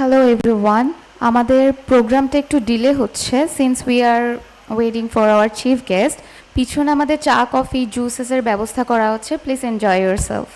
Hello everyone, আমাদের প্রোগ্রামটা একটু ডিলে হচ্ছে since we are waiting for our chief guest. পিছনে আমাদের চা কফি জুসেসের ব্যবস্থা করা হচ্ছে, please enjoy your self.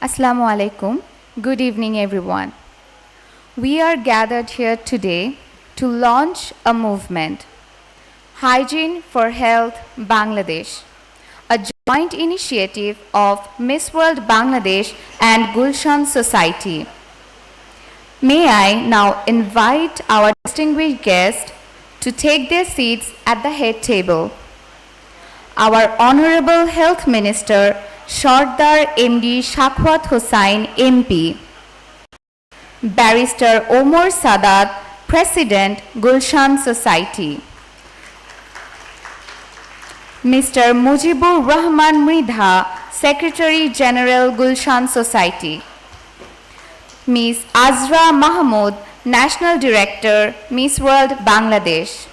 Assalamu alaikum. Good evening, everyone. We are gathered here today to launch a movement, Hygiene for Health Bangladesh, a joint initiative of Miss World Bangladesh and Gulshan Society. May I now invite our distinguished guests to take their seats at the head table. Our Honorable Health Minister, Sardar MD Shakwat Hossain MP, Barrister Omar Sadat, President, Gulshan Society, Mr. Mujibur Rahman Mridha, Secretary General, Gulshan Society, Ms. Azra Mahmood, National Director, Miss World Bangladesh,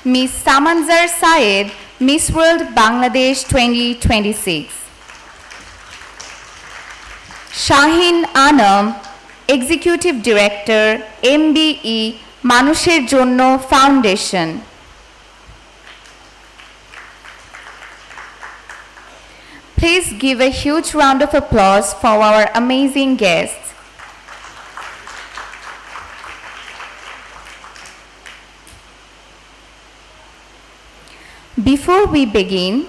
Ms. Samanzar Syed, Miss World Bangladesh 2026, Shahin Anam, Executive Director, MBE Manusher Jonno Foundation, please give a huge round of applause for our amazing guests. Before we begin,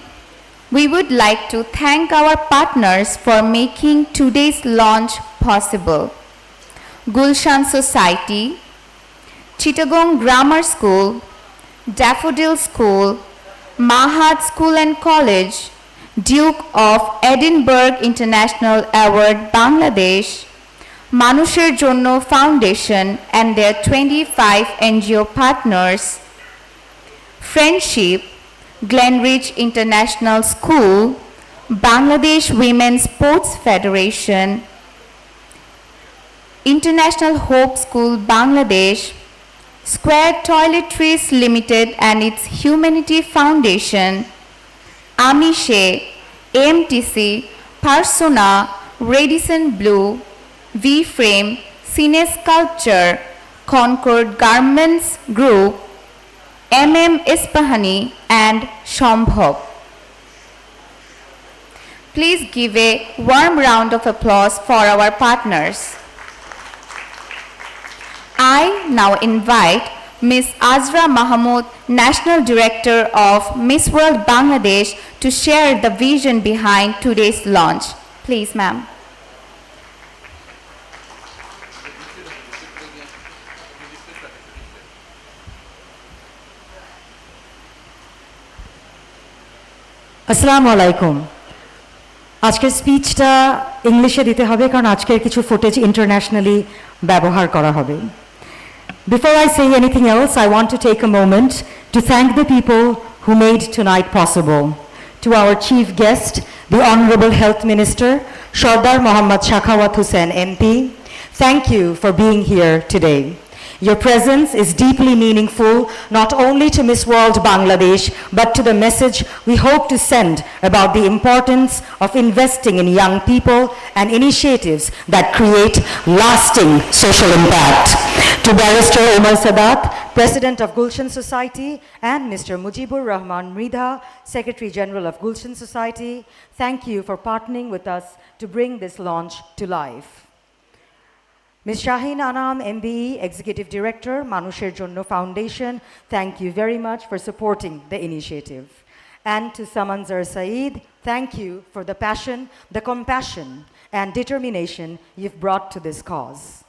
we would like to thank our partners for making today's launch possible. Gulshan Society, Chittagong Grammar School, Daffodil School, Mahad School and College, Duke of Edinburgh International Award Bangladesh, Manusher Jonno Foundation and their 25 NGO partners, Friendship, Glenridge International School, Bangladesh Women's Sports Federation, International Hope School Bangladesh, Square Toiletries Limited and its Humanity Foundation, Amishe, AMTC, Persona, Radisson Blue, V-Frame, Cine Sculpture, Concord Garments Group, MM Ispahani and Shambhav. Please give a warm round of applause for our partners. I now invite Ms. Azra Mahmood, National Director of Miss World Bangladesh, to share the vision behind today's launch. Please, ma'am. আসসালামু আলাইকুম আজকের স্পিচটা ইংলিশে দিতে হবে কারণ আজকের কিছু footage internationally ব্যবহার করা হবে Before I say anything else, I want to take a moment to thank the people who made tonight possible. To our chief guest, the Honorable Health Minister, Sardar Mohammad Shakwat Hossain MP, thank you for being here today. Your presence is deeply meaningful not only to Miss World Bangladesh but to the message we hope to send about the importance of investing in young people and initiatives that create lasting social impact. To Barrister Omar Sadat, President of Gulshan Society, and Mr. Mujibur Rahman Mridha, Secretary General of Gulshan Society, thank you for partnering with us to bring this launch to life. Ms. Shahin Anam, MBE, Executive Director, Manusher Jonno Foundation, thank you very much for supporting the initiative. And to Samanzar Saeed, thank you for the passion, the compassion, and determination you've brought to this cause.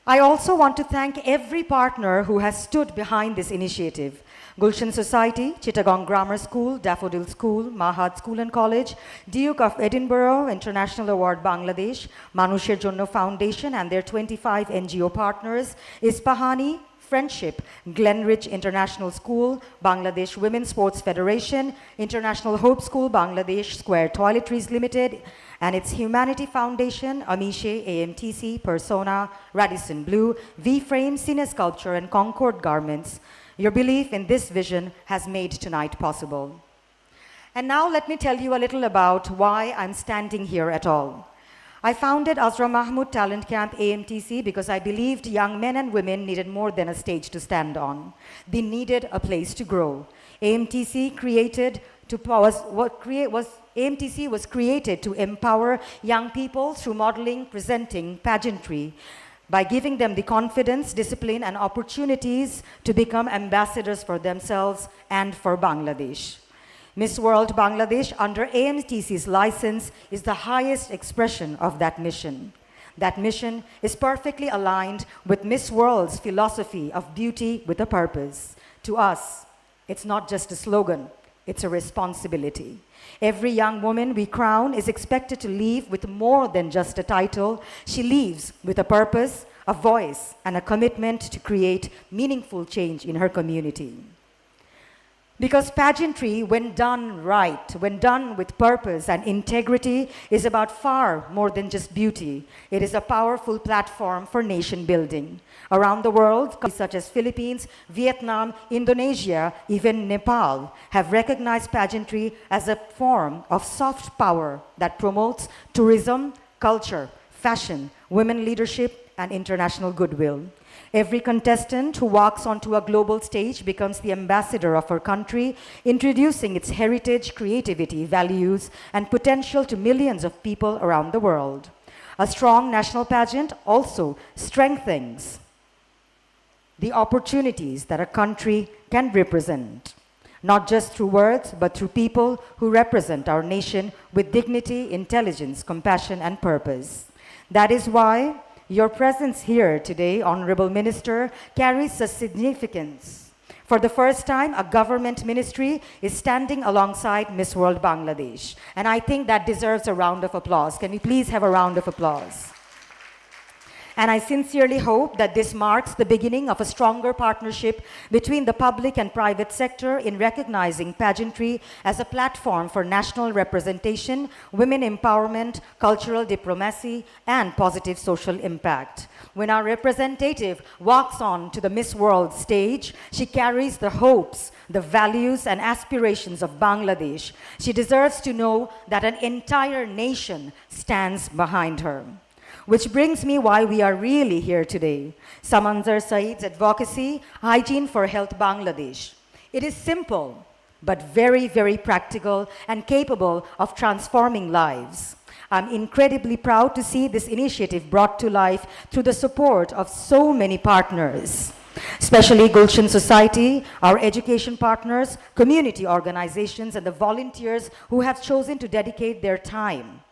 I also want to thank every partner who has stood behind this initiative. Gulshan Society, Chittagong Grammar School, Daffodil School, Mahad School and College, Duke of Edinburgh International Award Bangladesh, Manusher Jonno Foundation and their 25 NGO partners, Ispahani, Friendship, Glenridge International School, Bangladesh Women's Sports Federation, International Hope School, Bangladesh Square Toiletries Limited, and its Humanity Foundation, Amishe, AMTC, Persona, Radisson Blue, V-Frame, Cine Sculpture, and Concord Garments. Your belief in this vision has made tonight possible. And now let me tell you a little about why I'm standing here at all. I founded Azra Mahmood Talent Camp AMTC because I believed young men and women needed more than a stage to stand on. They needed a place to grow. AMTC was AMTC was created to empower young people through modeling, presenting, pageantry, by giving them the confidence, discipline, and opportunities to become ambassadors for themselves and for Bangladesh. Miss World Bangladesh, under AMTC's license, is the highest expression of that mission. That mission is perfectly aligned with Miss World's philosophy of beauty with a purpose. To us, it's not just a slogan, it's a responsibility. Every young woman we crown is expected to leave with more than just a title. She leaves with a purpose, a voice, and a commitment to create meaningful change in her community. Because pageantry, when done right, when done with purpose and integrity, is about far more than just beauty. It is a powerful platform for nation building. Around the world, countries such as Philippines, Vietnam, Indonesia, even Nepal, have recognized pageantry as a form of soft power that promotes tourism, culture, fashion, women leadership, and international goodwill. Every contestant who walks onto a global stage becomes the ambassador of her country, introducing its heritage, creativity, values, and potential to millions of people around the world. A strong national pageant also strengthens the opportunities that a country can represent, not just through words, but through people who represent our nation with dignity, intelligence, compassion, and purpose. That is why your presence here today, Honorable Minister, carries a significance. For the first time, a government ministry is standing alongside Miss World Bangladesh. And I think that deserves a round of applause. Can we please have a round of applause? And I sincerely hope that this marks the beginning of a stronger partnership between the public and private sector in recognizing pageantry as a platform for national representation, women empowerment, cultural diplomacy, and positive social impact. When our representative walks on to the Miss World stage, she carries the hopes, the values, and aspirations of Bangladesh. She deserves to know that an entire nation stands behind her. Which brings me why we are really here today. Samanzar Saeed's advocacy, Hygiene for Health Bangladesh. It is simple, but very, very practical and capable of transforming lives. I'm incredibly proud to see this initiative brought to life through the support of so many partners, especially Gulshan Society, our education partners, community organizations, and the volunteers who have chosen to dedicate their time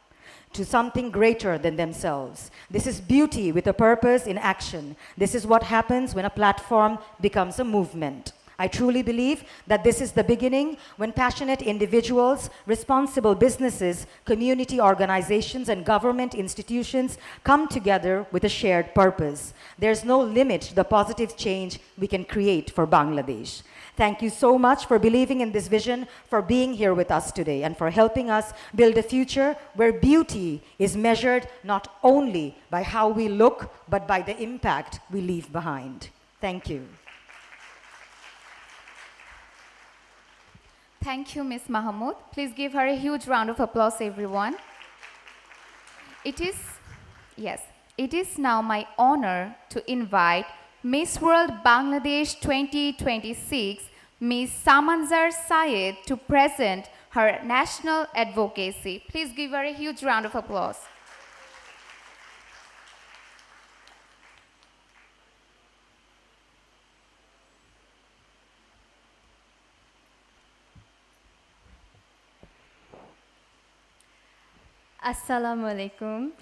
to something greater than themselves. This is beauty with a purpose in action. This is what happens when a platform becomes a movement. I truly believe that this is the beginning when passionate individuals, responsible businesses, community organizations, and government institutions come together with a shared purpose. There's no limit to the positive change we can create for Bangladesh. Thank you so much for believing in this vision, for being here with us today, and for helping us build a future where beauty is measured not only by how we look, but by the impact we leave behind. Thank you. Thank you, Ms. Mahmood. Please give her a huge round of applause, everyone. It is now my honor to invite Miss World Bangladesh 2026, Ms. Samanzar Saeed, to present her national advocacy. Please give her a huge round of applause. Assalamu alaikum.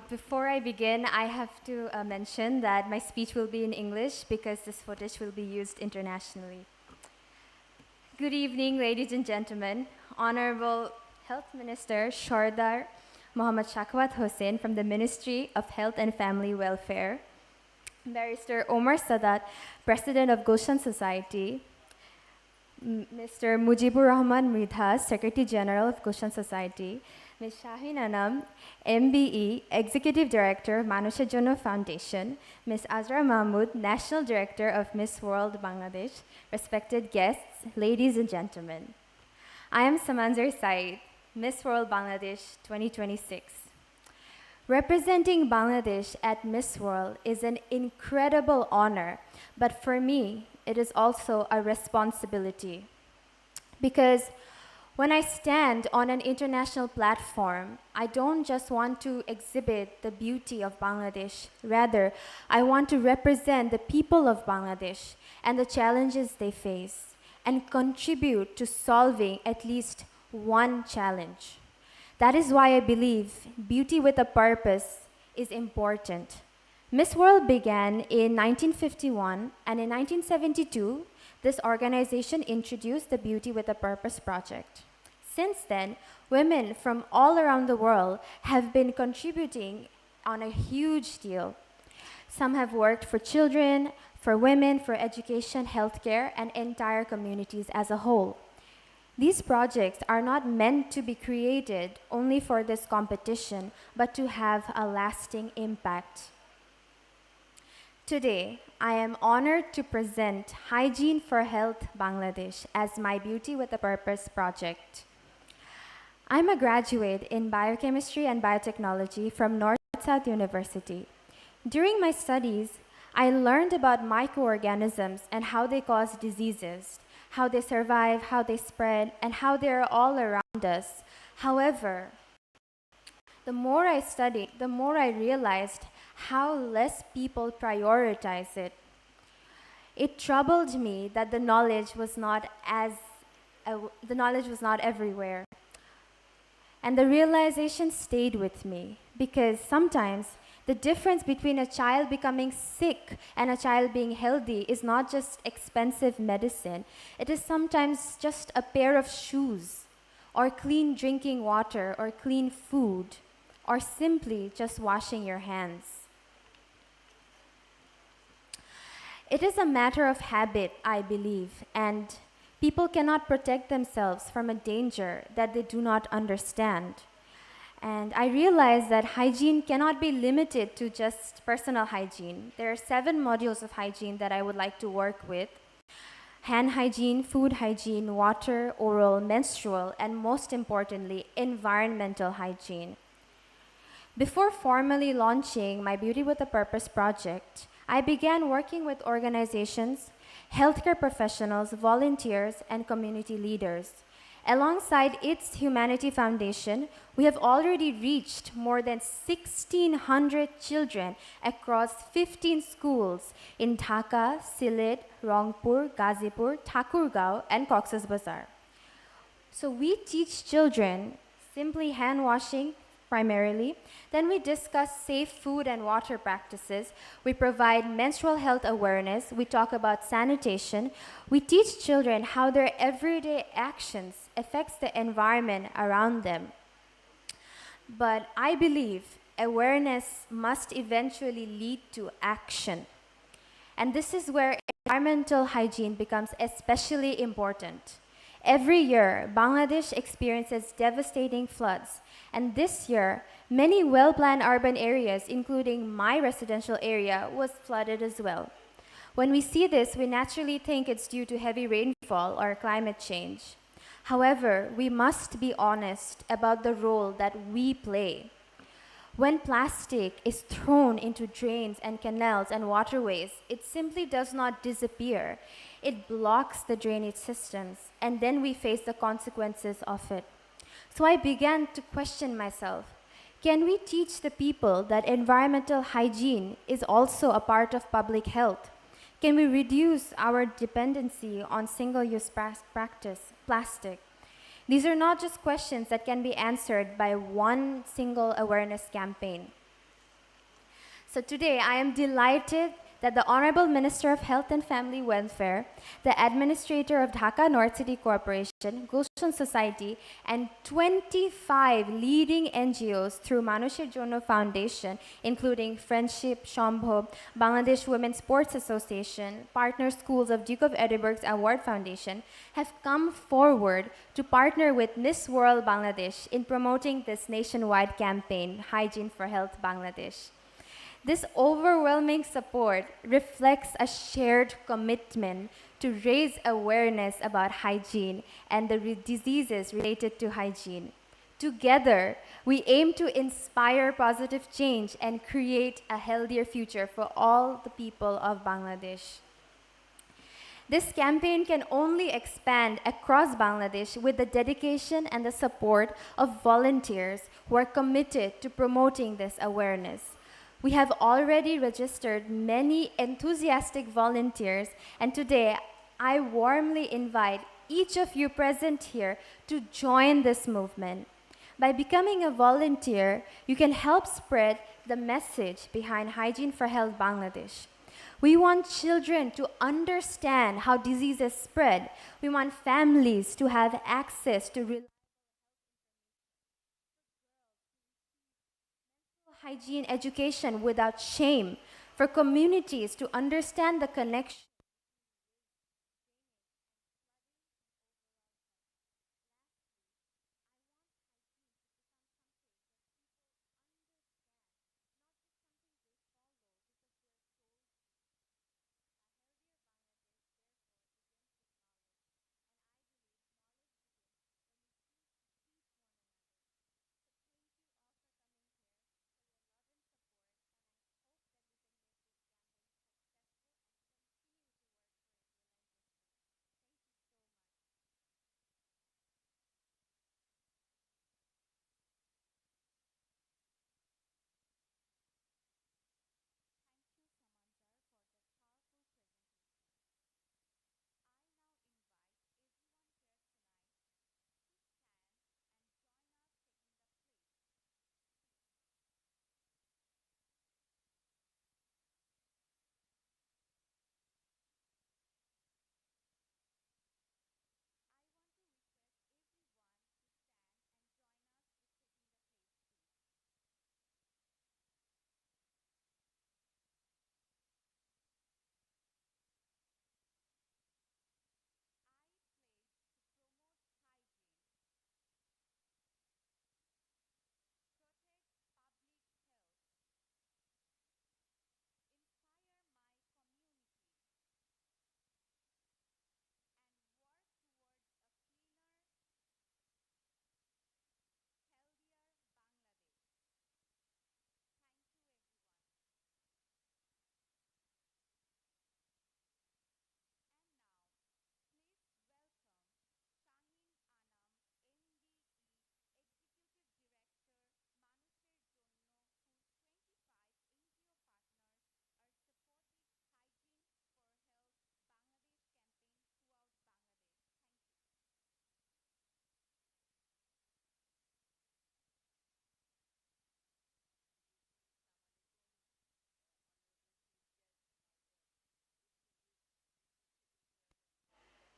Before I begin, I have to mention that my speech will be in English because this footage will be used internationally. Good evening, ladies and gentlemen. Honorable Health Minister Shardar Mohammad Shakwat Hossain from the Ministry of Health and Family Welfare, Barrister Omar Sadat, President of Gulshan Society, Mr. Mujibur Rahman Mridha, Secretary General of Gulshan Society, Ms. Shahin Anam, MBE, Executive Director, Manusher Jonno Foundation, Ms. Azra Mahmood, National Director of Miss World Bangladesh, respected guests, ladies and gentlemen. I am Samanzar Saeed, Miss World Bangladesh 2026. Representing Bangladesh at Miss World is an incredible honor, but for me, it is also a responsibility. Because When I stand on an international platform, I don't just want to exhibit the beauty of Bangladesh. Rather, I want to represent the people of Bangladesh and the challenges they face and contribute to solving at least one challenge. That is why I believe beauty with a purpose is important. Miss World began in 1951, and in 1972, this organization introduced the Beauty with a Purpose project. Since then, women from all around the world have been contributing on a huge deal. Some have worked for children, for women, for education, healthcare, and entire communities as a whole. These projects are not meant to be created only for this competition, but to have a lasting impact. Today, I am honored to present Hygiene for Health Bangladesh as my Beauty with a Purpose project. I'm a graduate in biochemistry and biotechnology from North-South University. During my studies, I learned about microorganisms and how they cause diseases, how they survive, how they spread, and how they are all around us. However, the more I studied, the more I realized how less people prioritize it. It troubled me that the knowledge was not everywhere. And the realization stayed with me because sometimes the difference between a child becoming sick and a child being healthy is not just expensive medicine. It is sometimes just a pair of shoes, or clean drinking water, or clean food, or simply just washing your hands. It is a matter of habit, I believe, and people cannot protect themselves from a danger that they do not understand. And I realized that hygiene cannot be limited to just personal hygiene. There are 7 modules of hygiene that I would like to work with: hand hygiene, food hygiene, water, oral, menstrual, and most importantly, environmental hygiene. Before formally launching my Beauty with a Purpose project, I began working with organizations, healthcare professionals, volunteers, and community leaders. Alongside its Humanity Foundation, we have already reached more than 1,600 children across 15 schools in Dhaka, Sylhet, Rangpur, Gazipur, Thakurgaon, and Cox's Bazar. So we teach children simply hand washing primarily. Then we discuss safe food and water practices. We provide menstrual health awareness. We talk about sanitation. We teach children how their everyday actions affects the environment around them. But I believe awareness must eventually lead to action. And this is where environmental hygiene becomes especially important. Every year, Bangladesh experiences devastating floods. And this year, many well-planned urban areas, including my residential area, was flooded as well. When we see this, we naturally think it's due to heavy rainfall or climate change. However, we must be honest about the role that we play. When plastic is thrown into drains and canals and waterways, it simply does not disappear. It blocks the drainage systems, and then we face the consequences of it. So I began to question myself, can we teach the people that environmental hygiene is also a part of public health? Can we reduce our dependency on single-use practice, plastic? These are not just questions that can be answered by one single awareness campaign. So today, I am delighted that the Honorable Minister of Health and Family Welfare, the Administrator of Dhaka North City Corporation, Gulshan Society, and 25 leading NGOs through Manusher Jonno Foundation, including Friendship, Shambho, Bangladesh Women's Sports Association, partner schools of Duke of Edinburgh's Award Foundation, have come forward to partner with Miss World Bangladesh in promoting this nationwide campaign, Hygiene for Health Bangladesh. This overwhelming support reflects a shared commitment to raise awareness about hygiene and the diseases related to hygiene. Together, we aim to inspire positive change and create a healthier future for all the people of Bangladesh. This campaign can only expand across Bangladesh with the dedication and the support of volunteers who are committed to promoting this awareness. We have already registered many enthusiastic volunteers, and today I warmly invite each of you present here to join this movement. By becoming a volunteer, you can help spread the message behind Hygiene for Health Bangladesh. We want children to understand how diseases spread. We want families to have access to reliable hygiene education without shame, for communities to understand the connection.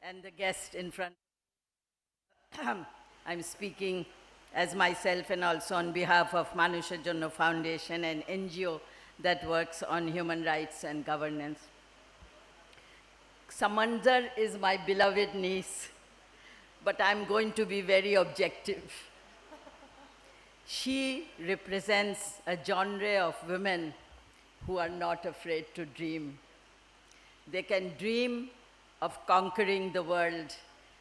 And the guest in front. I'm speaking as myself and also on behalf of Manusher Jonno Foundation, an NGO that works on human rights and governance. Samanzar is my beloved niece, but I'm going to be very objective. She represents a genre of women who are not afraid to dream. They can dream of conquering the world,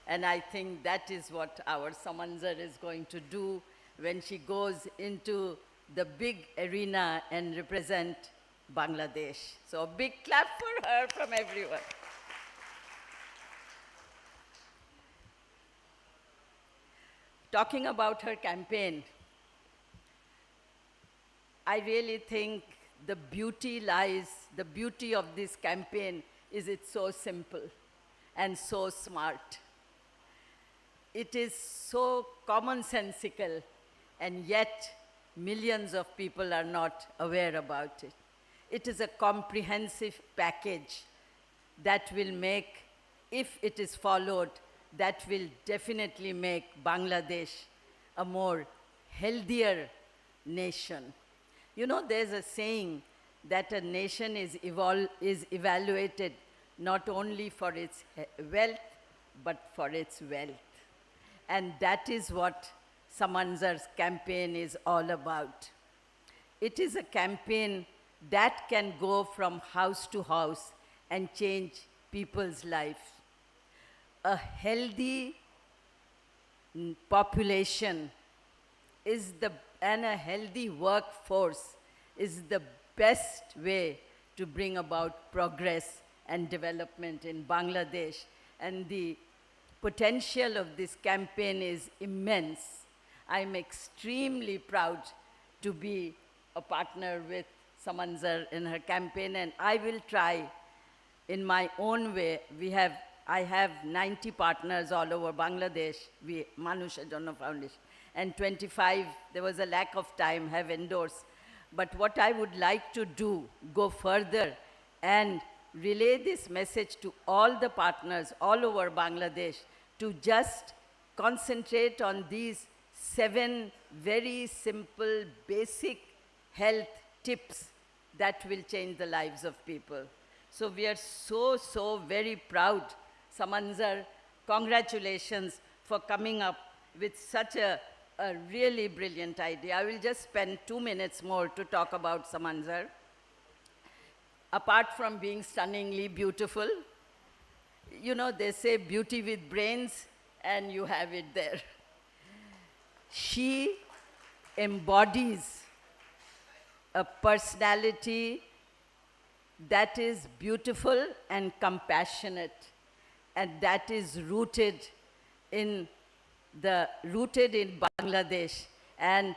and I think that is what our Samanzar is going to do when she goes into the big arena and represent Bangladesh. So a big clap for her from everyone. Talking about her campaign, I really think the beauty of this campaign is it's so simple and so smart. It is so commonsensical, and yet millions of people are not aware about it. It is a comprehensive package that will make, if it is followed, that will definitely make Bangladesh a more healthier nation. You know, there's a saying that a nation is evaluated not only for its wealth, but for its wealth. And that is what Samanzar's campaign is all about. It is a campaign that can go from house to house and change people's lives. A healthy population and a healthy workforce is the best way to bring about progress and development in Bangladesh. And the potential of this campaign is immense. I'm extremely proud to be a partner with Samanzar in her campaign, and I will try in my own way. I have 90 partners all over Bangladesh, Manusha Jonno Foundation, and 25, there was a lack of time, have endorsed. But what I would like to do, go further and relay this message to all the partners all over Bangladesh to just concentrate on these 7 very simple, basic health tips that will change the lives of people. So we are so very proud. Samanzar, congratulations for coming up with such a really brilliant idea. I will just spend 2 minutes more to talk about Samanzar. Apart from being stunningly beautiful, you know, they say beauty with brains, and you have it there. She embodies a personality that is beautiful and compassionate, and that is rooted in Bangladesh, and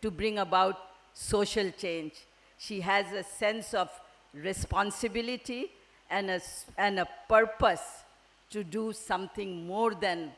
to bring about social change. She has a sense of responsibility and a purpose to do something more than,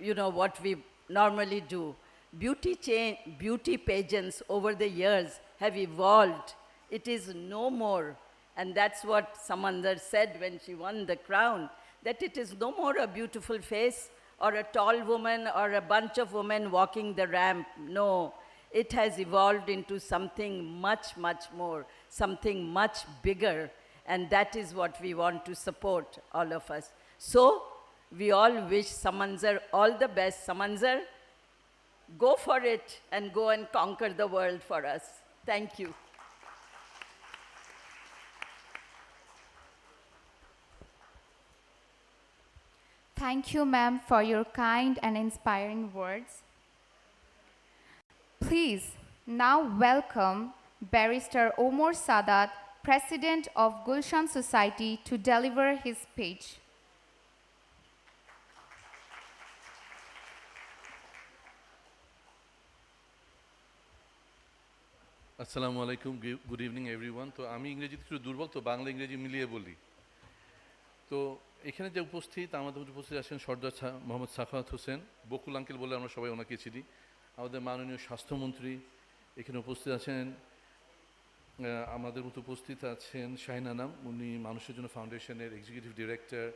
you know, what we normally do. Beauty pageants over the years have evolved. It is no more, and that's what Samanzar said when she won the crown, that it is no more a beautiful face or a tall woman or a bunch of women walking the ramp. No, it has evolved into something much more, something much bigger, and that is what we want to support, all of us. So, we all wish Samanzar all the best. Samanzar, go for it and go and conquer the world for us. Thank you. Thank you, ma'am, for your kind and inspiring words. Please now welcome Barrister Omar Sadat, President of Gulshan Society, to deliver his speech. আসসালামু আলাইকুম, good evening everyone. তো আমি ইংরেজিতে একটু দুর্বল, তো বাংলা ইংরেজি মিলিয়ে বলি। তো এখানে যে উপস্থিত, আমাদের উপস্থিত আছেন সর্দার মোহাম্মদ সাখাওয়াত হোসেন, বকুল আঙ্কেল বলে আমরা সবাই ওনাকে চিনি। আমাদের মাননীয় স্বাস্থ্যমন্ত্রী এখানে উপস্থিত আছেন। আমাদের মতো উপস্থিত আছেন শাহিন আনাম, উনি মানুষের জন্য ফাউন্ডেশনের এক্সিকিউটিভ ডিরেক্টর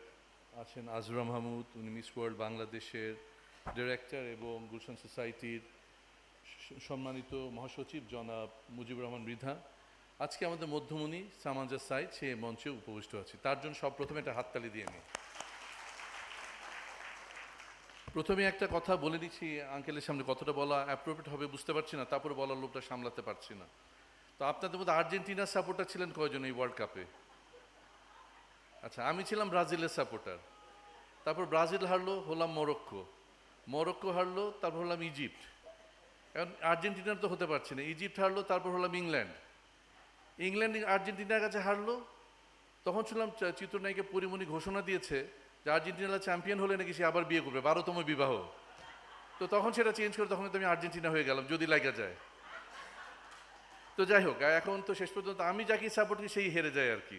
আছেন। আজরা মাহমুদ, উনি মিস ওয়ার্ল্ড বাংলাদেশের ডিরেক্টর এবং গুলশান সোসাইটির সম্মানিত মহাসচিব জনাব মুজিবুর রহমান মৃধা। আজকে আমাদের মধ্যমণি সামাঞ্জা সাইদ, সে মঞ্চে উপবিষ্ট আছে। তার জন্য প্রথমে একটা হাততালি দিয়ে নিই। প্রথমে একটা কথা বলে দিচ্ছি, আঙ্কেলের সামনে কতটা বলা অ্যাপ্রোপ্রিয়েট হবে বুঝতে পারছি না, তারপরে বলার লোকটা সামলাতে পারছি না। তো আপনাদের মধ্যে আর্জেন্টিনার সাপোর্টার ছিলেন কয়জন এই ওয়ার্ল্ড কাপে? আচ্ছা, আমি ছিলাম ব্রাজিলের সাপোর্টার। তারপর ব্রাজিল হারলো, হলাম মরক্কো হারলো, তারপর হলাম ইজিপ্ট। এখন আর্জেন্টিনার তো হতে পারছে না, ইজিপ্ট হারলো, তারপর হলাম ইংল্যান্ড আর্জেন্টিনার কাছে হারলো। তখন শুনলাম চিত্রনায়িকা পরিমণি ঘোষণা দিয়েছে যে আর্জেন্টিনা চ্যাম্পিয়ন হলে নাকি সে আবার বিয়ে করবে, 12তম বিবাহ। তো তখন সেটা চেঞ্জ করে তখন তো আমি আর্জেন্টিনা হয়ে গেলাম, যদি লাগা যায়। তো যাই হোক, এখন তো শেষ পর্যন্ত আমি যাকে সাপোর্ট করি সেই হেরে যায় আর কি।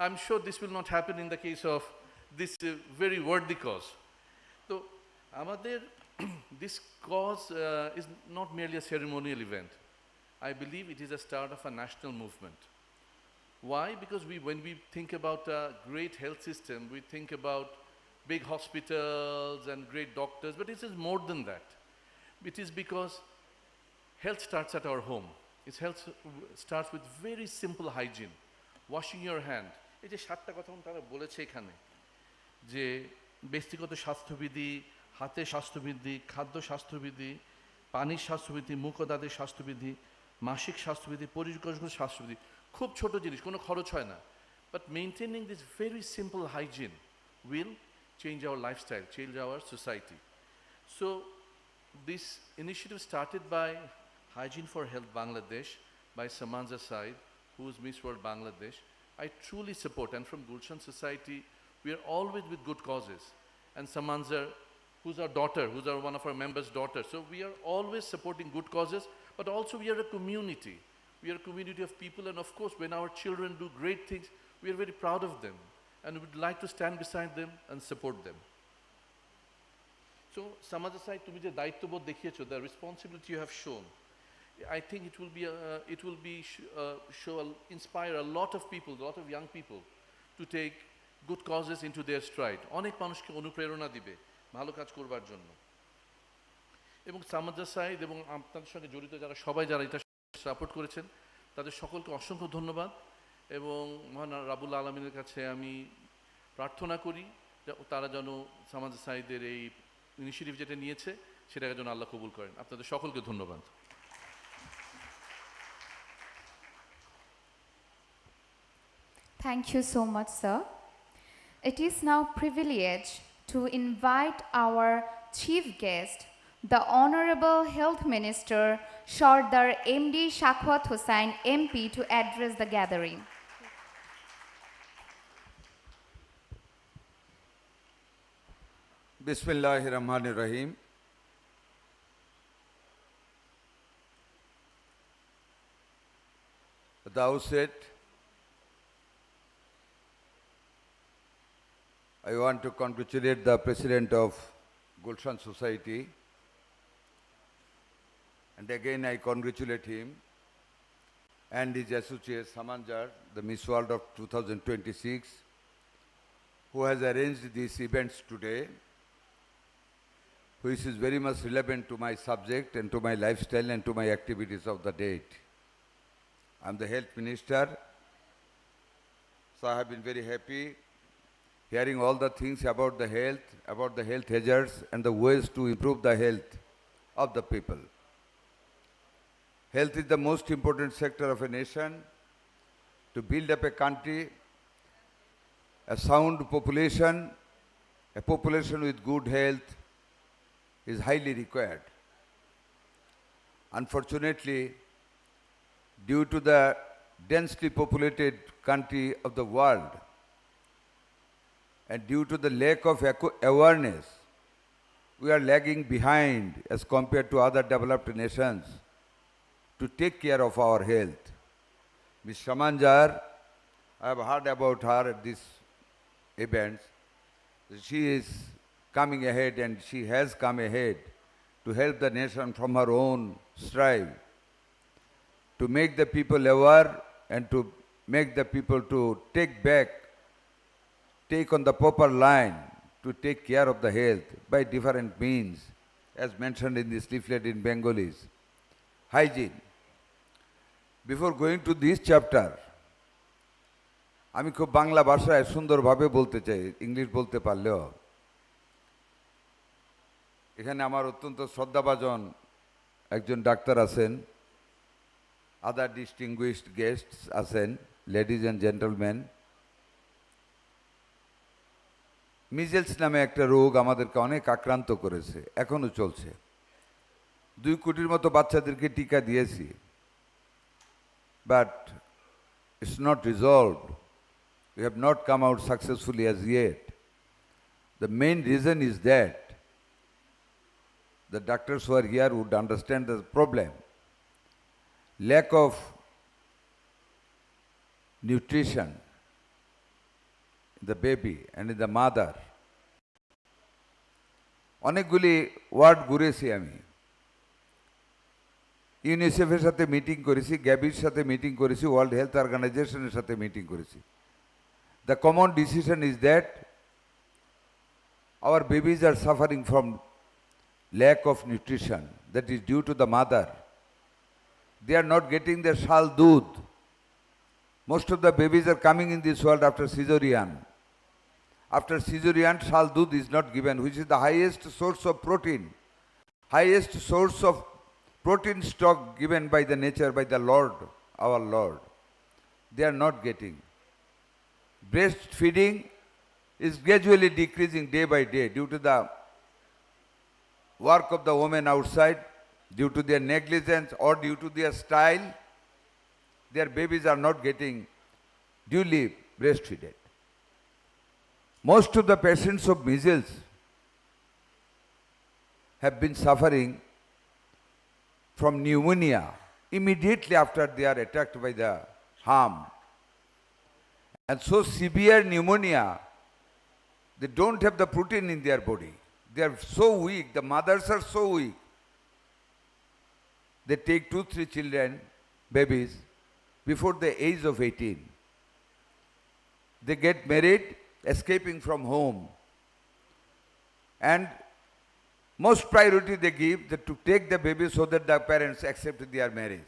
I am sure this will not happen in the case of this very worthy cause. তো আমাদের this cause is not merely a ceremonial event. I believe it is a start of a national movement. Why? Because when we think about a great health system, we think about big hospitals and great doctors, but it is more than that. It is because health starts at our home. Health starts with very simple hygiene, washing your hand. এই যে 7টা কথা তারা বলেছে এখানে, যে ব্যক্তিগত স্বাস্থ্যবিধি, হাতের স্বাস্থ্যবিধি, খাদ্য স্বাস্থ্যবিধি, পানির স্বাস্থ্যবিধি, মুখ ও দাঁতের স্বাস্থ্যবিধি, মাসিক স্বাস্থ্যবিধি, পরিষ্কার স্বাস্থ্যবিধি। খুব ছোট জিনিস, কোনো খরচ হয় না। But maintaining this very simple hygiene will change our lifestyle, change our society. So this initiative started by Hygiene for Health Bangladesh by Samanza Said, who is Miss World Bangladesh. I truly support, and from Gulshan Society, we are always with good causes. And Samanzar, who's our daughter, who's one of our members' daughters. So we are always supporting good causes, but also we are a community. We are a community of people, and of course, when our children do great things, we are very proud of them, and we would like to stand beside them and support them. So, Samajasai, তুমি যে দায়িত্ববোধ দেখিয়েছো, the responsibility you have shown, I think it will inspire a lot of people, a lot of young people to take good causes into their stride. অনেক মানুষকে অনুপ্রেরণা দিবে ভালো কাজ করবার জন্য। এবং সামাজাসাই এবং আপনাদের সঙ্গে জড়িত যারা সবাই যারা এটা সাপোর্ট করেছেন তাদের সকলকে অসংখ্য ধন্যবাদ এবং মহান রাব্বুল আলামিনের কাছে আমি প্রার্থনা করি যে তারা যেন সামাজাসাইদের এই ইনিশিয়েটিভ যেটা নিয়েছে সেটাকে যেন আল্লাহ কবুল করেন। আপনাদের সকলকে ধন্যবাদ। Thank you so much, sir. It is now privilege to invite our chief guest, the Honorable Health Minister, Sardar MD Shakwat Hossain, MP, to address the gathering. Bismillahirrahmanirrahim. At the outset, I want to congratulate the President of Gulshan Society, and again I congratulate him and his associate Samanjar, the Miss World of 2026, who has arranged these events today, which is very much relevant to my subject and to my lifestyle and to my activities of the date. I'm the Health Minister, so I have been very happy hearing all the things about the health hazards and the ways to improve the health of the people. Health is the most important sector of a nation. To build up a country, a sound population, a population with good health is highly required. Unfortunately, due to the densely populated country of the world and due to the lack of awareness, we are lagging behind as compared to other developed nations to take care of our health. Ms. Samanjar, I have heard about her at these events. She is coming ahead and she has come ahead to help the nation from her own strive, to make the people aware and to make the people to take on the proper line to take care of the health by different means, as mentioned in this leaflet in Bengalis. Hygiene. Before going to this chapter, আমি খুব বাংলা ভাষায় সুন্দরভাবে বলতে চাই, English বলতে পারলেও। এখানে আমার অত্যন্ত শ্রদ্ধাভাজন একজন ডাক্তার আছেন, আদার ডিস্টিংগুইশড গেস্টস আছেন, লেডিজ অ্যান্ড জেন্টলম্যান। মিজেলস নামে একটা রোগ আমাদেরকে অনেক আক্রান্ত করেছে, এখনো চলছে। 2 কোটির মতো বাচ্চাদেরকে টিকা দিয়েছি, but it's not resolved. We have not come out successfully as yet. The main reason is that the doctors who are here would understand the problem. Lack of nutrition in the baby and in the mother. অনেকগুলি word ঘুরেছি আমি, ইউনিসেফের সাথে meeting করেছি, গ্যাবির সাথে meeting করেছি, world health অর্গানাইজেশনের সাথে মিটিং করেছি। The common decision is that our babies are suffering from lack of nutrition that is due to the mother. They are not getting their shal doodh. Most of the babies are coming in this world after cesarean. After cesarean, shal doodh is not given, which is the highest source of protein, highest source of protein stock given by the nature, by the Lord, our Lord. They are not getting. Breastfeeding is gradually decreasing day by day due to the work of the women outside, due to their negligence or due to their style. Their babies are not getting duly breastfeeded. Most of the patients of measles have been suffering from pneumonia immediately after they are attacked by the harm. And so severe pneumonia, they don't have the protein in their body. They are so weak, the mothers are so weak. They take 2-3 children, babies, before the age of 18. They get married, escaping from home. And most priority they give to take the baby so that the parents accept their marriage.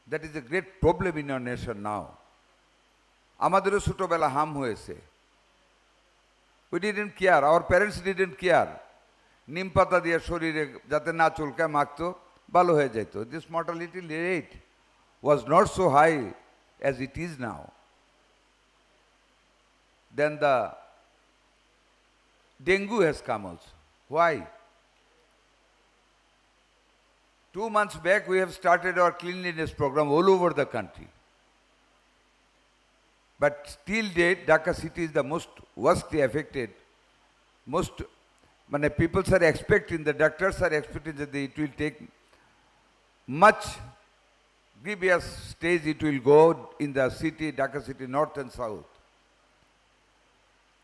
That is a great problem in our nation now. আমাদেরও ছোটবেলা হাম হয়েছে। We didn't care, our parents didn't care. নিম পাতা দিয়ে শরীরে যাতে না চুলকায় মাখতো, ভালো হয়ে যেত। This mortality rate was not so high as it is now. Then the dengue has come also. Why? 2 months back we have started our cleanliness program all over the country. But till date, Dhaka city is the most worstly affected. People are expecting, the doctors are expecting that it will take much grievous stage, it will go in the city, Dhaka city, north and south.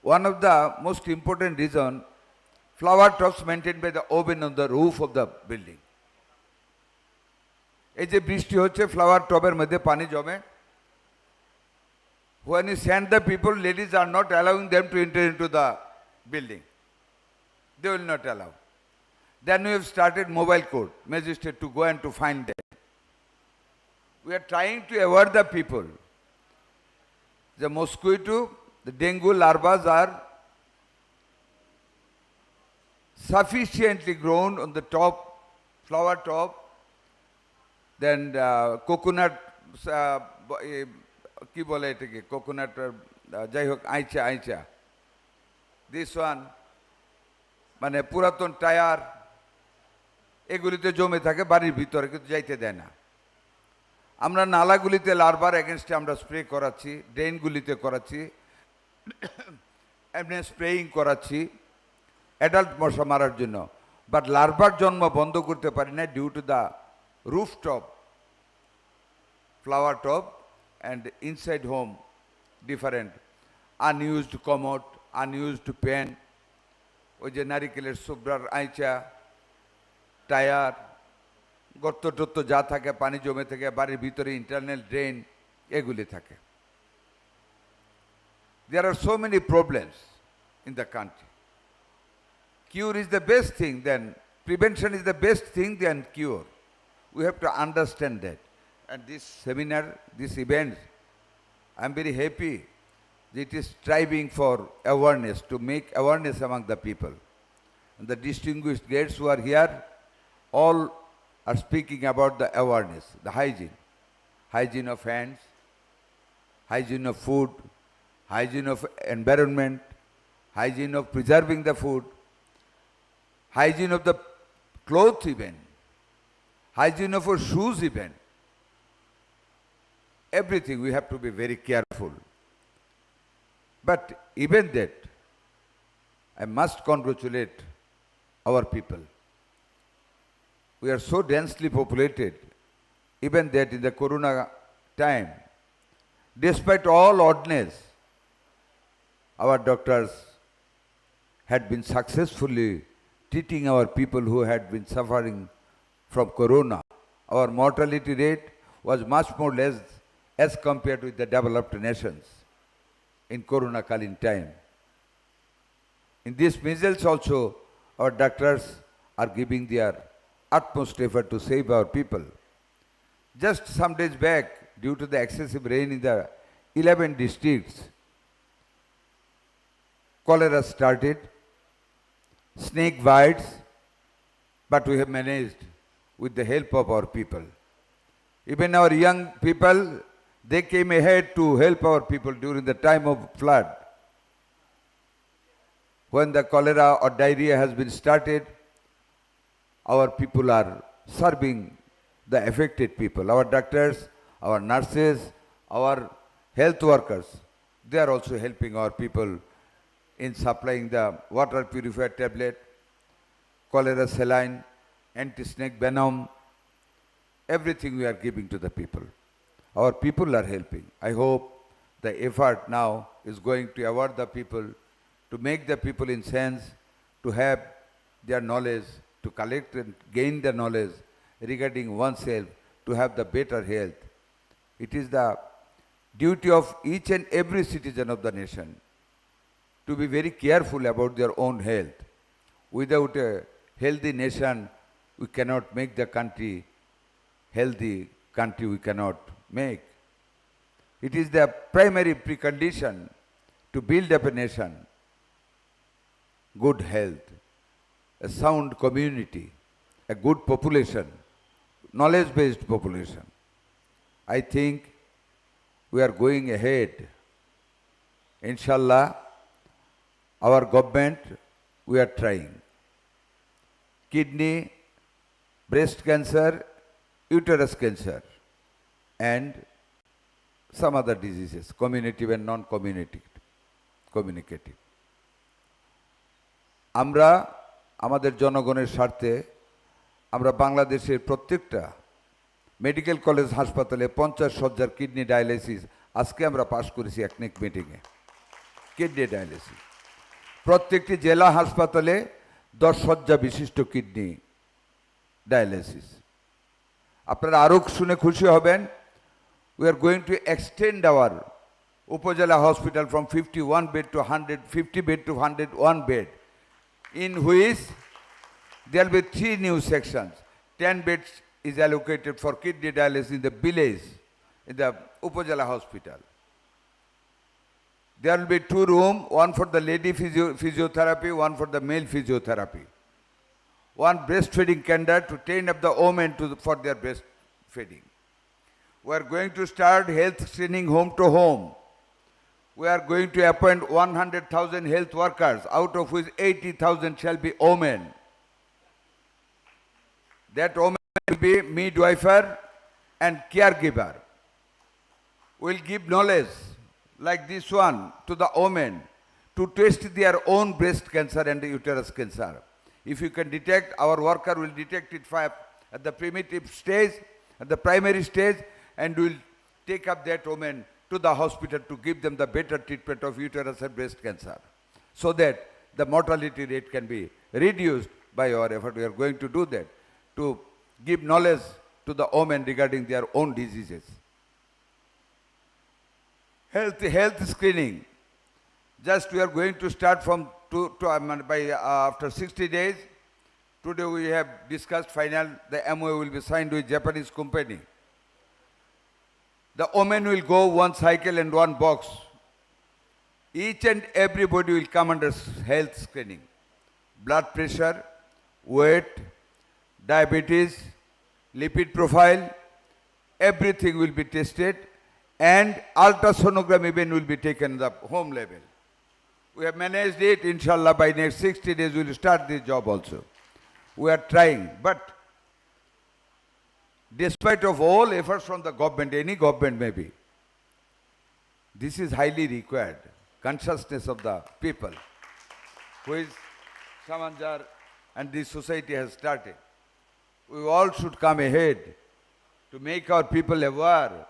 One of the most important reason, flower tops maintained by the oven on the roof of the building. এই যে বৃষ্টি হচ্ছে, flower টবের মধ্যে পানি জমে। When you send the people, ladies are not allowing them to enter into the building. They will not allow. Then we have started mobile court, magistrate to go and to find them. We are trying to aware the people. The mosquito, the dengue larvae are sufficiently grown on the top, flower top, then coconut, কি বলে এটাকে, coconut, যাই হোক, আইচা, this one, মানে পুরাতন tyre, এগুলিতে জমে থাকে বাড়ির ভিতরে, কিন্তু যাইতে দেয় না। আমরা নালাগুলিতে লার্ভার এগেনস্টে আমরা স্প্রে করাচ্ছি, ড্রেনগুলিতে করাচ্ছি, এমনি স্প্রেয়িং করাচ্ছি অ্যাডাল্ট মশা মারার জন্য। বাট লার্ভার জন্ম বন্ধ করতে পারি না due to the rooftop, flower top, and inside home different unused commode, unused pen, ওই যে নারিকেলের সুব্রার আইচা, টায়ার, গর্ত টর্ত যা থাকে, পানি জমে থাকে বাড়ির ভিতরে, ইন্টারনাল ড্রেন, এগুলি থাকে। There are so many problems in the country. Cure is the best thing, then prevention is the best thing than cure. We have to understand that. And this seminar, this event, I am very happy that it is striving for awareness, to make awareness among the people. And the distinguished guests who are here, all are speaking about the awareness, the hygiene of hands, hygiene of food, hygiene of environment, hygiene of preserving the food, hygiene of the clothes even, hygiene of our shoes even. Everything we have to be very careful. But even that, I must congratulate our people. We are so densely populated, even that in the corona time, despite all oddness, our doctors had been successfully treating our people who had been suffering from corona. Our mortality rate was much more less as compared with the developed nations in corona-kalin time. In this measles also, our doctors are giving their utmost effort to save our people. Just some days back, due to the excessive rain in the 11 districts, cholera started, snake bites, but we have managed with the help of our people. Even our young people, they came ahead to help our people during the time of flood. When the cholera or diarrhea has been started, our people are serving the affected people. Our doctors, our nurses, our health workers, they are also helping our people in supplying the water purifier tablet, cholera saline, anti-snake venom, everything we are giving to the people. Our people are helping. I hope the effort now is going to award the people, to make the people in sense, to have their knowledge, to collect and gain the knowledge regarding oneself, to have the better health. It is the duty of each and every citizen of the nation to be very careful about their own health. Without a healthy nation, we cannot make the country healthy, country we cannot make. It is the primary precondition to build up a nation. Good health, a sound community, a good population, knowledge-based population. I think we are going ahead. Inshallah, our government, we are trying. Kidney, breast cancer, uterus cancer, and some other diseases, communicative and non-communicative. আমরা আমাদের জনগণের স্বার্থে আমরা বাংলাদেশের প্রত্যেকটা medical college হাসপাতালে 50 শয্যার kidney dialysis আজকে আমরা পাস করেছি একনেক মিটিংয়ে। কিডনি ডায়ালিসিস প্রত্যেকটি জেলা হাসপাতালে 10 শয্যা বিশিষ্ট কিডনি ডায়ালিসিস। আপনারা আরও শুনে খুশি হবেন, we are going to extend our Upazila hospital from 51 bed to 150 bed to 101 bed, in which there will be 3 new sections. 10 beds is allocated for kidney dialysis in the village, in the Upazila hospital. There will be 2 rooms, one for the lady physiotherapy, one for the male physiotherapy. One breastfeeding center to train up the women for their breastfeeding. We are going to start health screening home to home. We are going to appoint 100,000 health workers, out of which 80,000 shall be women. That woman will be midwifer and caregiver. We will give knowledge like this one to the women to test their own breast cancer and uterus cancer. If you can detect, our worker will detect it at the primitive stage, at the primary stage, and will take up that woman to the hospital to give them the better treatment of uterus and breast cancer, so that the mortality rate can be reduced by our effort. We are going to do that, to give knowledge to the women regarding their own diseases. Health screening. Just we are going to start from after 60 days. Today we have discussed final, the MOA will be signed with Japanese company. The women will go one cycle and one box. Each and everybody will come under health screening. Blood pressure, weight, diabetes, lipid profile, everything will be tested, and ultrasonogram even will be taken at the home level. We have managed it. Inshallah, by next 60 days we will start this job also. We are trying, but despite of all efforts from the government, any government may be, this is highly required. Consciousness of the people, which Samanjar and this society has started. We all should come ahead to make our people aware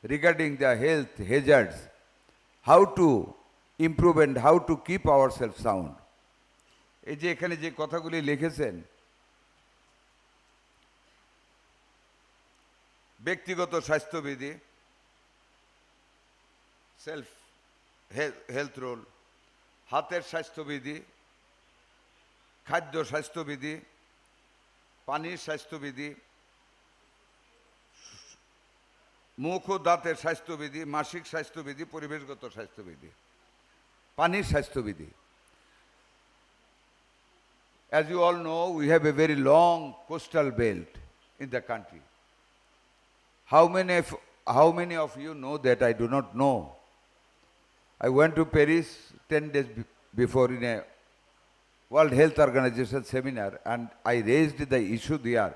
regarding the health hazards, how to improve and how to keep ourselves sound. এই যে এখানে যে কথাগুলি লিখেছেন, ব্যক্তিগত স্বাস্থ্যবিধি, self health role, হাতের স্বাস্থ্যবিধি, খাদ্য স্বাস্থ্যবিধি, পানির স্বাস্থ্যবিধি, মুখ ও দাঁতের স্বাস্থ্যবিধি, মাসিক স্বাস্থ্যবিধি, পরিবেশগত স্বাস্থ্যবিধি, পানির স্বাস্থ্যবিধি. As you all know, we have a very long coastal belt in the country. How many of you know that? I do not know. I went to Paris 10 days before in a World Health Organization seminar, and I raised the issue there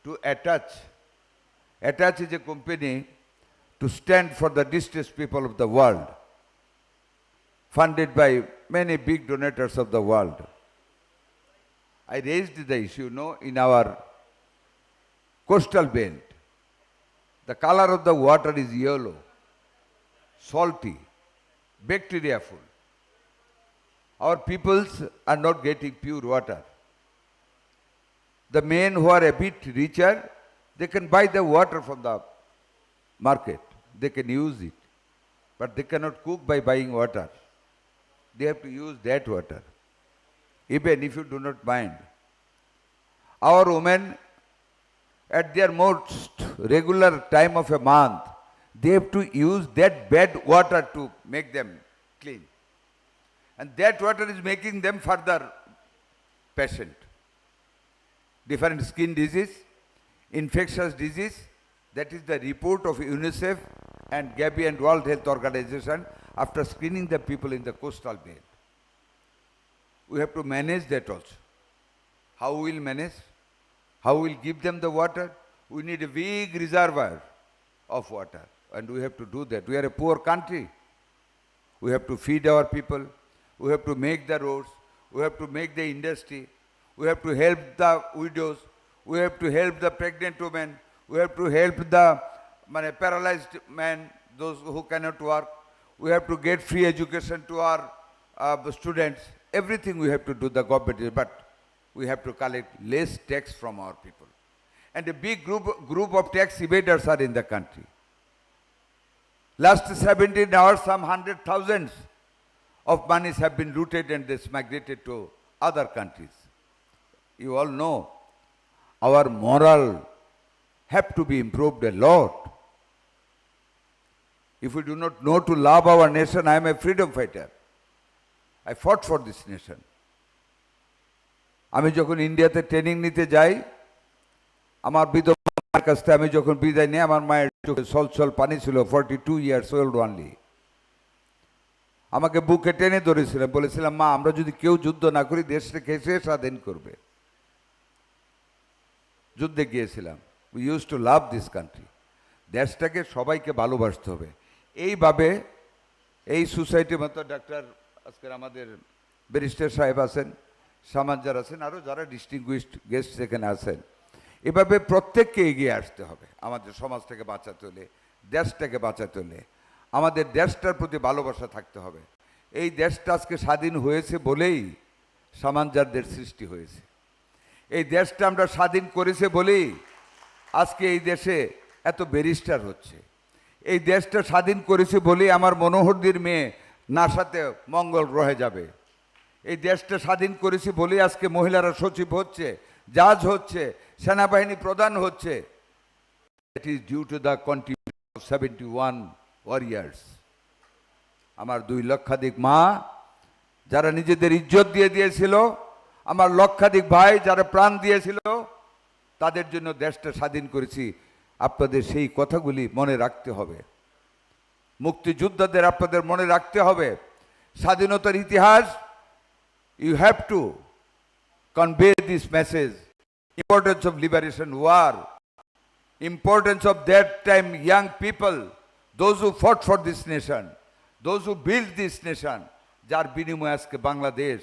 to attach is a company to stand for the distressed people of the world, funded by many big donors of the world. I raised the issue, in our coastal belt. The color of the water is yellow, salty, bacteria full. Our peoples are not getting pure water. The men who are a bit richer, they can buy the water from the market. They can use it. But they cannot cook by buying water. They have to use that water. Even if you do not mind. Our women, at their most regular time of a month, they have to use that bad water to make them clean. And that water is making them further patient. Different skin disease, infectious disease, that is the report of UNICEF and Gavi and World Health Organization after screening the people in the coastal belt. We have to manage that also. How we will manage? How we will give them the water? We need a big reservoir of water, and we have to do that. We are a poor country. We have to feed our people. We have to make the roads. We have to make the industry. We have to help the widows. We have to help the pregnant women. We have to help the paralyzed men, those who cannot work. We have to get free education to our students. Everything we have to do, the government, but we have to collect less tax from our people. And a big group of tax evaders are in the country. Last 17 hours, some 100,000 of monies have been looted and this migrated to other countries. You all know our moral have to be improved a lot. If we do not know to love our nation, I am a freedom fighter. I fought for this nation. আমি যখন ইন্ডিয়াতে training নিতে যাই, আমার বিধবা মায়ের কাছ থেকে আমি যখন বিদায় নিই, আমার মায়ের চোখে ছলছল পানি ছিল, 42 years old only. আমাকে বুকে টেনে ধরেছিলেন, বলেছিলাম, মা, আমরা যদি কেউ যুদ্ধ না করি দেশটাকে সে স্বাধীন করবে। যুদ্ধে গিয়েছিলাম। We use to love this country. দেশটাকে সবাইকে ভালোবাসতে হবে। এইভাবে এই সোসাইটির মতো ডাক্তার আজকের আমাদের ব্যারিস্টার সাহেব আছেন, সামাজ্জার আছেন, আরও যারা ডিস্টিংগুইশড গেস্ট সেখানে আছেন, এভাবে প্রত্যেককে এগিয়ে আসতে হবে। আমাদের সমাজটাকে বাঁচাতে হলে, দেশটাকে বাঁচাতে হলে আমাদের দেশটার প্রতি ভালোবাসা থাকতে হবে। এই দেশটা আজকে স্বাধীন হয়েছে বলেই সামাজ্জারদের সৃষ্টি হয়েছে। এই দেশটা আমরা স্বাধীন করেছে বলেই আজকে এই দেশে এত ব্যারিস্টার হচ্ছে। এই দেশটা স্বাধীন করেছে বলেই আমার মনোহরদীর মেয়ে নাসাতে মঙ্গল গ্রহে যাবে। এই দেশটা স্বাধীন করেছে বলেই আজকে মহিলারা সচিব হচ্ছে, জাজ হচ্ছে, সেনাবাহিনী প্রধান হচ্ছে। It is due to the contribution of 71 warriors. আমার 2 লক্ষাধিক মা যারা নিজেদের ইজ্জত দিয়ে দিয়েছিল, আমার লক্ষাধিক ভাই যারা প্রাণ দিয়েছিল, তাদের জন্য দেশটা স্বাধীন করেছি। আপনাদের সেই কথাগুলি মনে রাখতে হবে। মুক্তিযোদ্ধাদের আপনাদের মনে রাখতে হবে। স্বাধীনতার ইতিহাস, you have to convey this message. Importance of liberation war, importance of that time young people, those who fought for this nation, those who built this nation, যার বিনিময়ে আজকে বাংলাদেশ।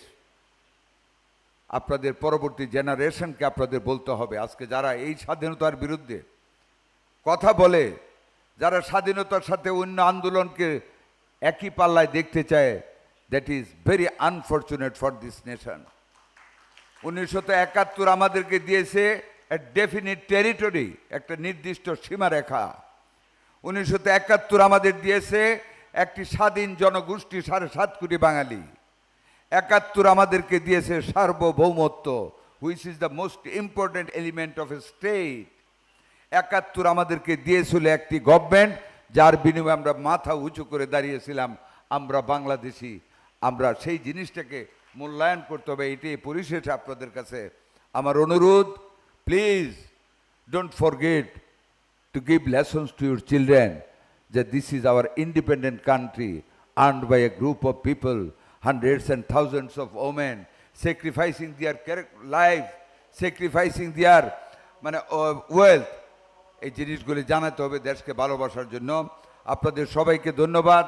আপনাদের পরবর্তী জেনারেশনকে আপনাদের বলতে হবে, আজকে যারা এই স্বাধীনতার বিরুদ্ধে কথা বলে, যারা স্বাধীনতার সাথে অন্য আন্দোলনকে একই পাল্লায় দেখতে চায়, that is very unfortunate for this nation. 1971 আমাদেরকে দিয়েছে এ ডেফিনিট টেরিটরি, একটা নির্দিষ্ট সীমারেখা। 1971 আমাদের দিয়েছে একটি স্বাধীন জনগোষ্ঠী, 7.5 কোটি বাঙালি। 71 আমাদেরকে দিয়েছে সার্বভৌমত্ব, which is the most important element of a state. 71 আমাদেরকে দিয়েছিল একটি গভর্নমেন্ট, যার বিনিময়ে আমরা মাথা উঁচু করে দাঁড়িয়েছিলাম, আমরা বাংলাদেশি। আমরা সেই জিনিসটাকে মূল্যায়ন করতে হবে। এটাই পরিশেষে আপনাদের কাছে আমার অনুরোধ, please don't forget to give lessons to your children that this is our independent country earned by a group of people, hundreds and thousands of women sacrificing their life, sacrificing their wealth। এই জিনিসগুলি জানাতে হবে দেশকে ভালোবাসার জন্য। আপনাদের সবাইকে ধন্যবাদ।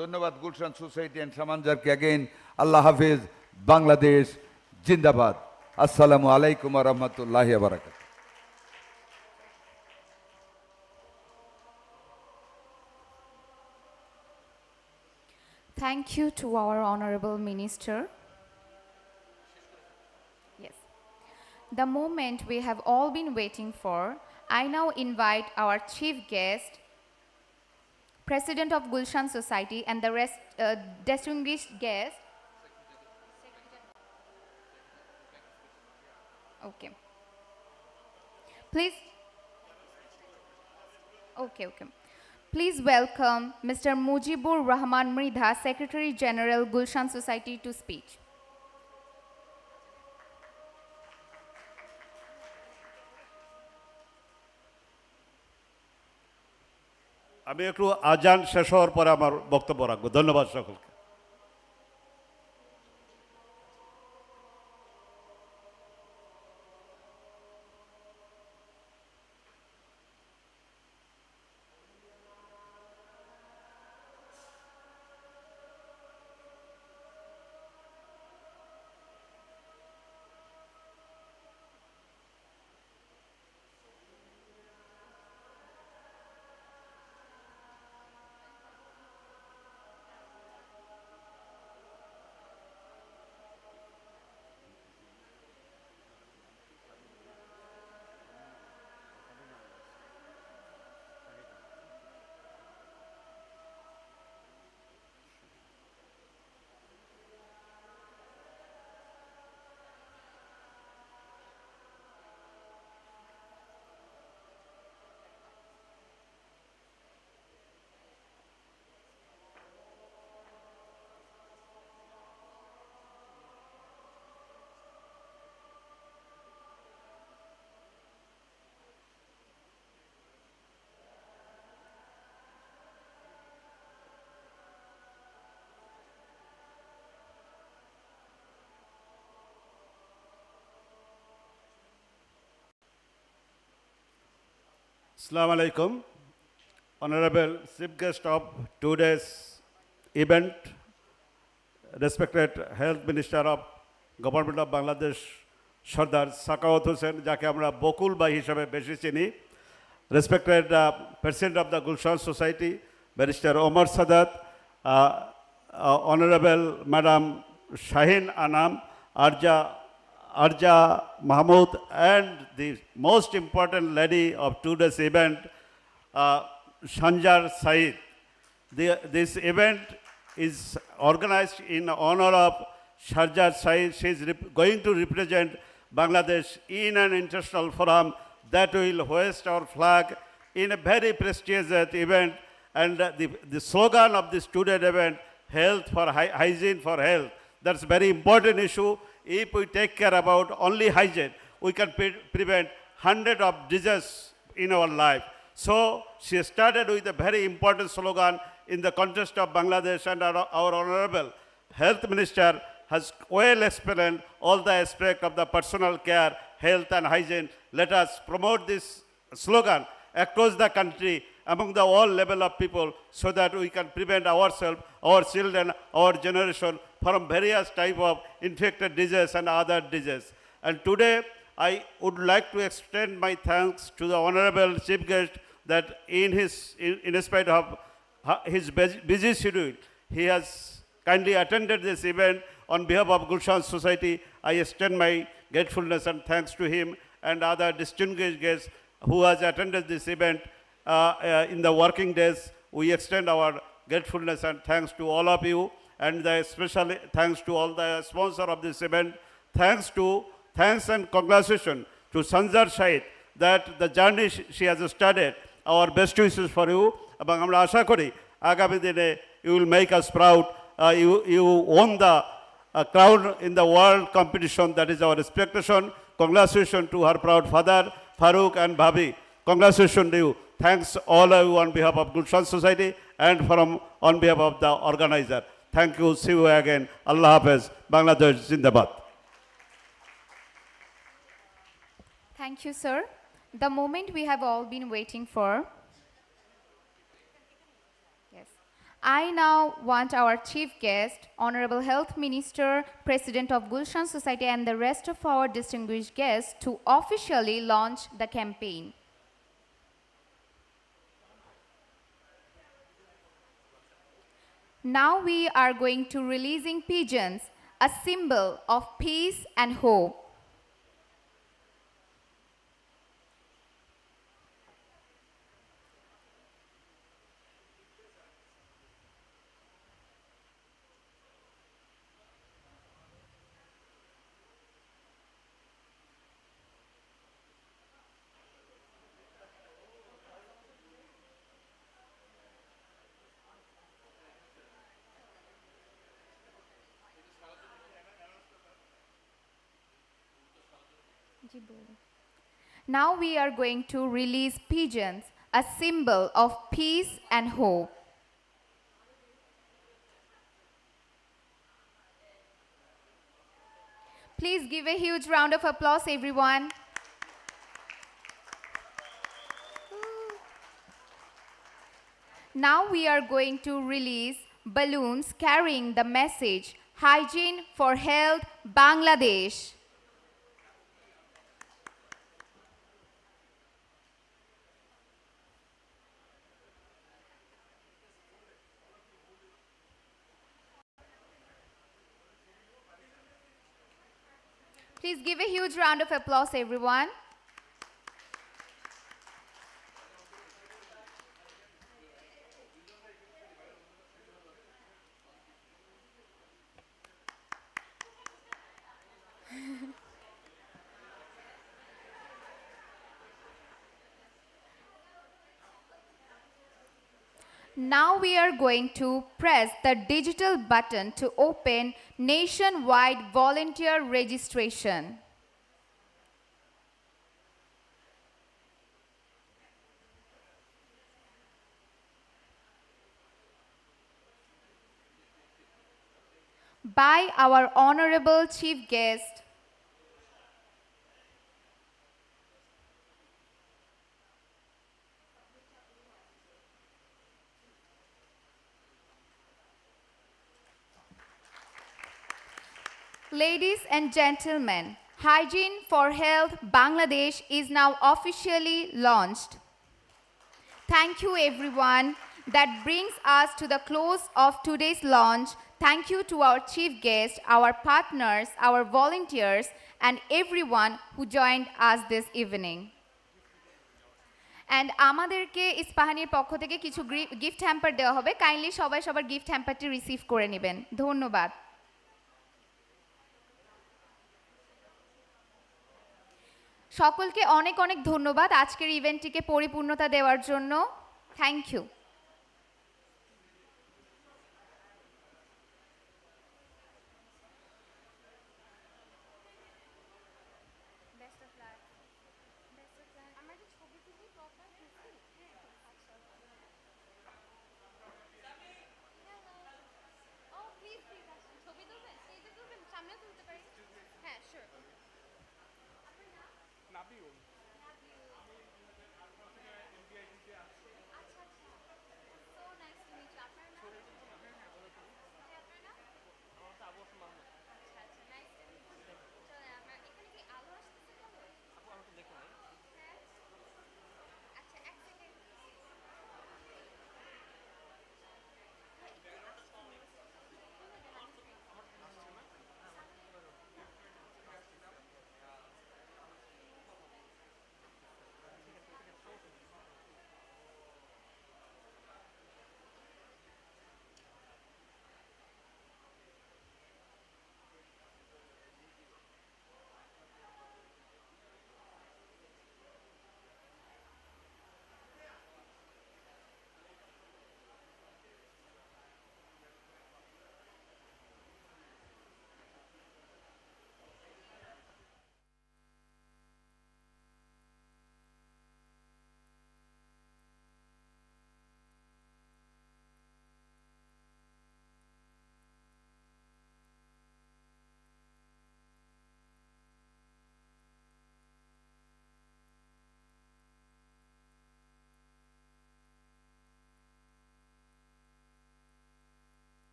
ধন্যবাদ গুলশান সোসাইটি অ্যান্ড সামানজারকে অ্যাগেন। আল্লাহ হাফিজ, বাংলাদেশ জিন্দাবাদ। আসসালামু আলাইকুম ওয়া রাহমাতুল্লাহি ওয়া বারাকাতুহু। Thank you to our Honorable Minister. Yes. The moment we have all been waiting for, I now invite our chief guest, President of Gulshan Society, and the rest distinguished guests. Okay. Please. Okay. Please welcome Mr. Mujibur Rahman Mridha, Secretary General, Gulshan Society, to speech. আমি একটু আজান শেষ হওয়ার পরে আমার বক্তব্য রাখবো। ধন্যবাদ সকলকে। Assalamu alaikum. Honorable Chief Guest of today's event, respected Health Minister of Government of Bangladesh, Sardar Sakawat Hussain, যাকে আমরা বকুল ভাই হিসাবে বেশি চিনি, respected President of the Gulshan Society, Barrister Omar Sadat, Honorable Madam Shaheen Anam, Arja Mahmood, and the most important lady of today's event, Shanjar Said. This event is organized in honor of Shanjar Said. She is going to represent Bangladesh in an international forum that will hoist our flag in a very prestigious event. And the slogan of this today's event, health for hygiene for health. That's a very important issue. If we take care about only hygiene, we can prevent hundreds of diseases in our life. So she started with a very important slogan in the context of Bangladesh, and our Honorable Health Minister has well explained all the aspects of the personal care, health and hygiene. Let us promote this slogan across the country among the all level of people so that we can prevent ourselves, our children, our generation from various type of infected diseases and other diseases. And today I would like to extend my thanks to the Honorable Chief Guest that in spite of his busy schedule, he has kindly attended this event. On behalf of Gulshan Society, I extend my gratefulness and thanks to him and other distinguished guests who has attended this event in the working days. We extend our gratefulness and thanks to all of you, and especially thanks to all the sponsor of this event. Thanks and congratulations to Shanjar Said that the journey she has started. Our best wishes for you. এবং আমরা আশা করি আগামী দিনে you will make us proud. You won the crown in the world competition. That is our expectation. Congratulations to her proud father, Farooq and Bhabi. Congratulations to you. Thanks all of you on behalf of Gulshan Society and on behalf of the organizer. Thank you. See you again. Allah Hafiz. Bangladesh Zindabad. Thank you, sir. The moment we have all been waiting for. I now want our chief guest, Honorable Health Minister, President of Gulshan Society, and the rest of our distinguished guests to officially launch the campaign. Now we are going to releasing pigeons, a symbol of peace and hope. Now we are going to release pigeons, a symbol of peace and hope. Please give a huge round of applause, everyone. Now we are going to release balloons carrying the message, Hygiene for Health, Bangladesh. Please give a huge round of applause, everyone. Now we are going to press the digital button to open nationwide volunteer registration. By our honorable chief guest, ladies and gentlemen, Hygiene for Health Bangladesh is now officially launched. Thank you, everyone. That brings us to the close of today's launch. Thank you to our chief guest, our partners, our volunteers, and everyone who joined us this evening. And আমাদেরকে ইস্পাহানির পক্ষ থেকে কিছু gift hamper দেওয়া হবে। Kindly সবাই সবার gift হ্যাম্পারটি receive করে নেবেন। ধন্যবাদ। সকলকে অনেক অনেক ধন্যবাদ আজকের ইভেন্টটিকে পরিপূর্ণতা দেওয়ার জন্য। Thank you.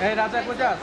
এই রাজা কোথাস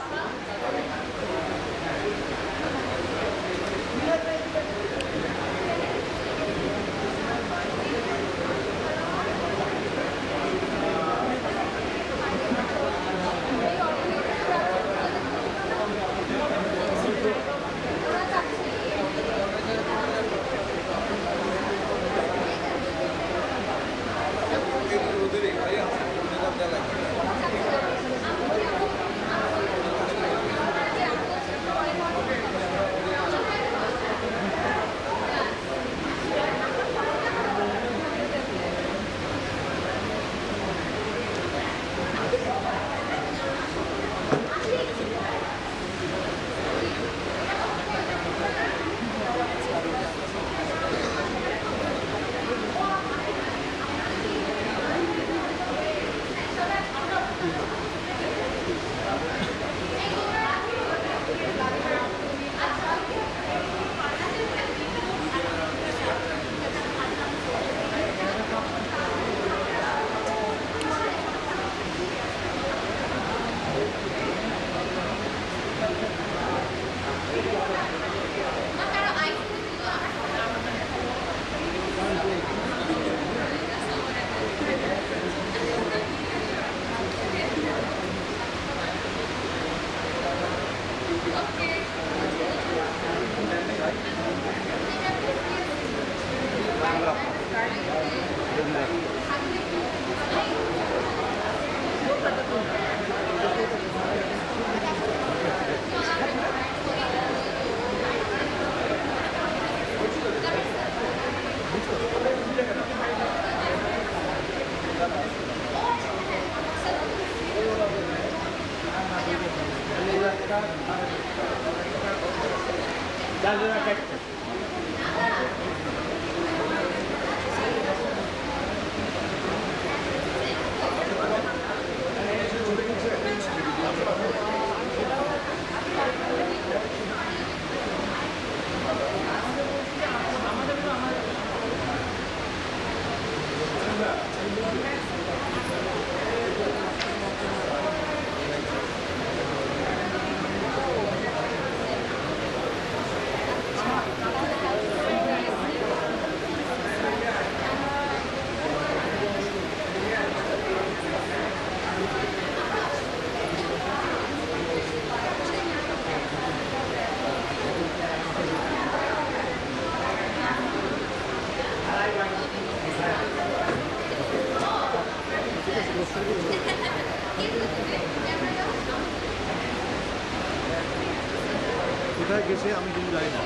কোথায় গেছে আমি কিন্তু জানি না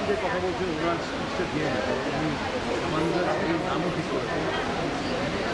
যে কথা বলছেন ওনার স্পিচটা দিয়ে আমি সামান্য নামও ঠিক করেছি